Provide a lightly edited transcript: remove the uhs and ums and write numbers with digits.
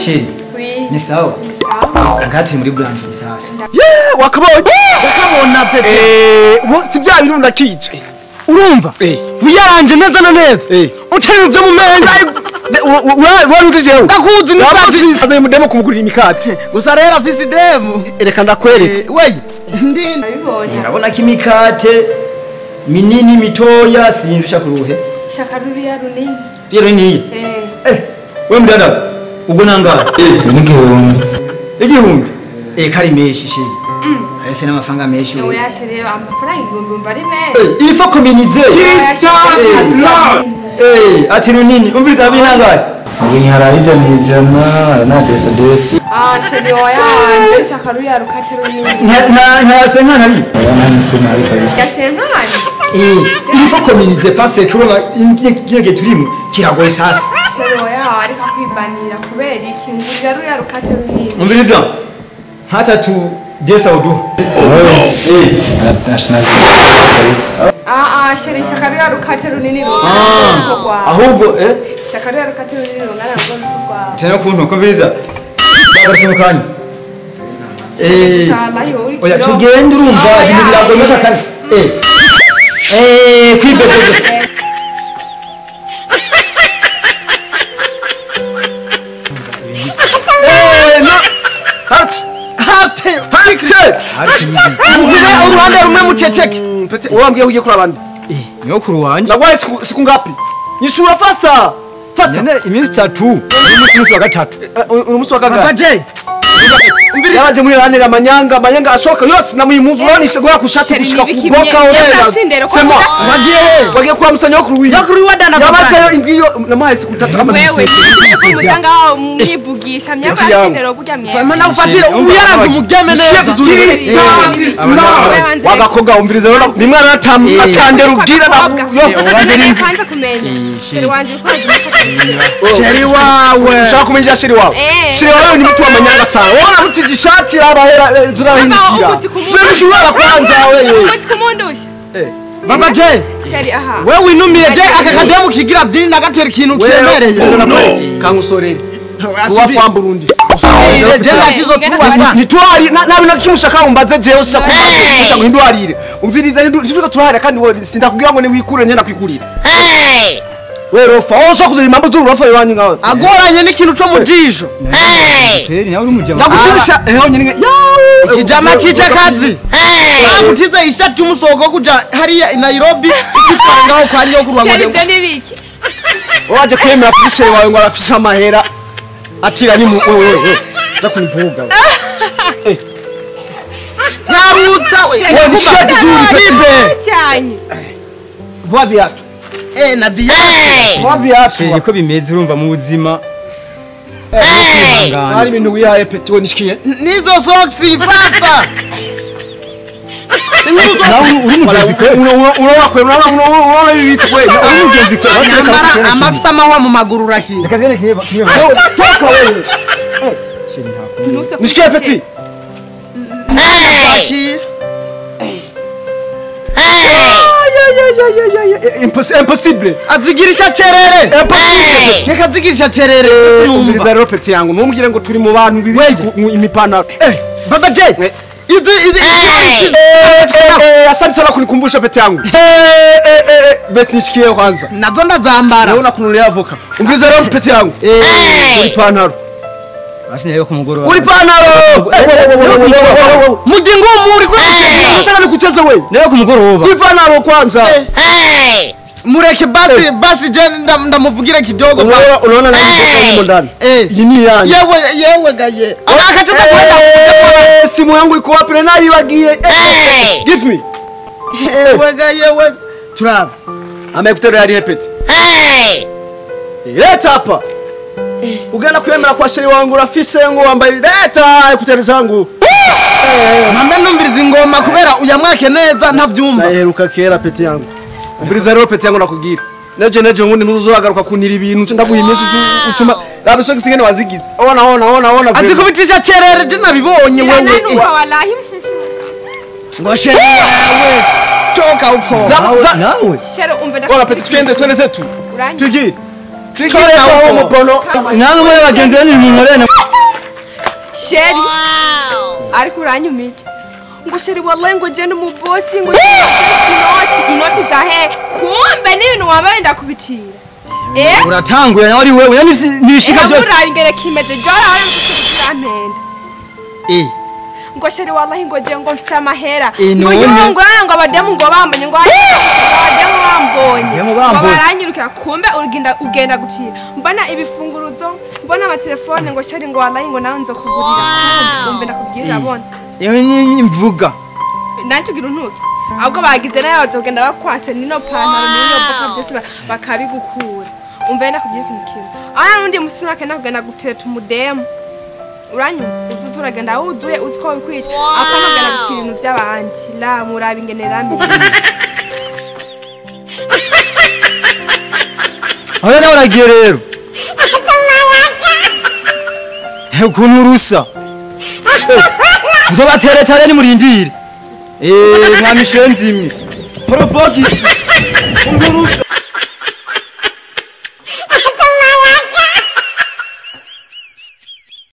Sheri. Oui. Ni sawa. Sawa. Agati muri branch sasa. Wakabonye yakabona pepe si bya bintu ndakice urumva wiyaranje neza na neza utari byo mu menga wari uzijeho ndakuzi nisazi azaye mudemo kumugurira imikate gusa rero afise demo reka ndakwereke we ndi Nabibonye. Urabona ko imikate minini mitoya sinzi ushaka Shaka ruriya runini. rero niye we mdada ubwo nangara igihumbi kari meshi shiri ese n'amafaranga meshi Oya Sheri amafaranga igihumbi mbari menshi. il faut communiquer ati runini umviriza binangaye Ubinyararije nijana na desa. Sheri oya shaka ruriya rukate runini. nta senka nari Yana nisema ari kabisa. Yasenkani. il faut communiquer parce que kiyoge turimo kiragoye sasa Sheri oya ariko kwibanira kubera ikintu ruriya rukate runini. umviriza hatatu desa udu National kabisa. Sheri shaka ruriya rukate runini ahubwo shaka ruriya rukate runini rungana rwo tena kuntu kumviriza bagarusumukanye oya tugende urumva ibintu biragomeka kandi kwibebeza uruhande rumwe muceceke wambwiye ugiye kuri abandi niyo kuru wanje nagwaye siku ngapi nyishura faster iminsi 3 umunsi wa gatatu umunsi wa kagagaje yaraje mwiranira amanyanga ashoka yose namuyimuvu ronishe goya kushati gushika kuboka orera sema wagiye kwa musanya kuri wadana yabaze ingiyo namaye siku 3 kama wewe umuganga mwivugisha myabasindero burya mye mana ufatire uyaranga umugeme neza wagakoga umvirize rero rimwe aratamu atandera ubwira yo kanza kumenya sheri wanje sheri wawe ushaka kumenya sheri wawe sheri wawe ni mtu wa manyanga sana wona mutijishati rabahera zurahindukira zurahindukira kwanza wewe umuti kumundusha baba je sheri wewe winumire je akakademu kigira byini nagatera ikintu kiremereye kangusorere tuwafa Burundi je nakizo tuwaza nitwari nabi nakimushaka umbaze je yose shaka guhindwarire umviriza ndiko turahara kandi wowe sindakubwira ngo ni wikure nyena kwikurira we rofa osha kuzo impamvu z'urufa iwanyu ngawe agoranye n'ikintu cyo mujisho ndagutirisha nyine ikijama cice kazi ndagutiza ishati umusoko kuja hariya i Nairobi ikitwara ngaho kwa nyokuru wa sheri byo nibiki waje kwemera kubishere wawe ngo arafise amahera atira ni wewe za kunivuga narutsa we nishati zuri bibe cyane vuba viatu na viatu vuba viatu ko bimeze urumva mu buzima hari ibintu wihaye peti we nishikiye nizo socks pasta uri mugenzi kwe unaona bibitu kwe uri mugenzi kwe amafisa mahwa mu maguru raki kazene kiye toka wewe nishikiye peti impossible azigirisha cerere impossible cheka azigirisha cerere umviriza rero peti yangu mumbwire ngo turi mu bantu bibiri imipantaro baba je izi asante sana kunikumbusha peti yangu beti nishikiye kwanza nazo ndazambara naona kunulia avoka umviriza rero peti yangu uri pantaro asinyayo kumugoro uri pantaro mudingo muri kwa nataka nikucheze wewe nayo kumugoroba uri pantaro kwanza mureke basi je ndamuvugira kidogo unaona nani ndio ndani yini yani yewe gaye akataka kwenda simu yangu iko wapi na yibagiye give me yewe gaye we turaba amekutera yari hepeti leta hapa ugana kwemera kwa sheri wangu urafise ngo wambaye leta ekuteri zangu mamba numbiriza ingoma kubera uyamwake neza ntavyumva naheruka kera peti yangu umbiriza rero peti yangu nakubwira neje ngundi ntuzuragaruka kunira ibintu ndaguha imisi ucuma rabiso gisingene wazigize ona ati kubitisha cerere je nabibonye wewe ngo sheri wawe toka uko nawe sheri umve ona peti twende zetu tugi nawe muri bagenzi bane mu murena ariko uranyumije ngo sheri wallahi ngo je mu boss ngo inoti zahe kumbe n'ibintu wambaye ndakubitira uratanguye nawe ari wewe nibishika byose urangere kimeze jora arampenda ngo sheri wallahi ngo je ngo mfite amahera ngo abademu ngo bambonye ngo abademu bambonye ngo baranyirukira kumbe ugenda gutira mbona ibifunguruzo mbona amatelefone ngo sheri ngo wallahi ngo nawe nzokugurira kumbe ndakubwira abona yewe nyimvuga nantugira untuke ahubwo bagize nayo bazogenda bakwase nino pantaro niyo boka byose bakabigukura umve ndakubwira ikintu kimwe aha nundi musura kena kugenda guteta umudemu uranyuma uzuragenda wuzuye uziko wikwica akanogana gutira ibintu by'abandi la murabi ingenera mbi aho nawe uragiye rero ukuntu urusa uzobateretare nimurindire nka mishenzi imwe porobogisi ungurusa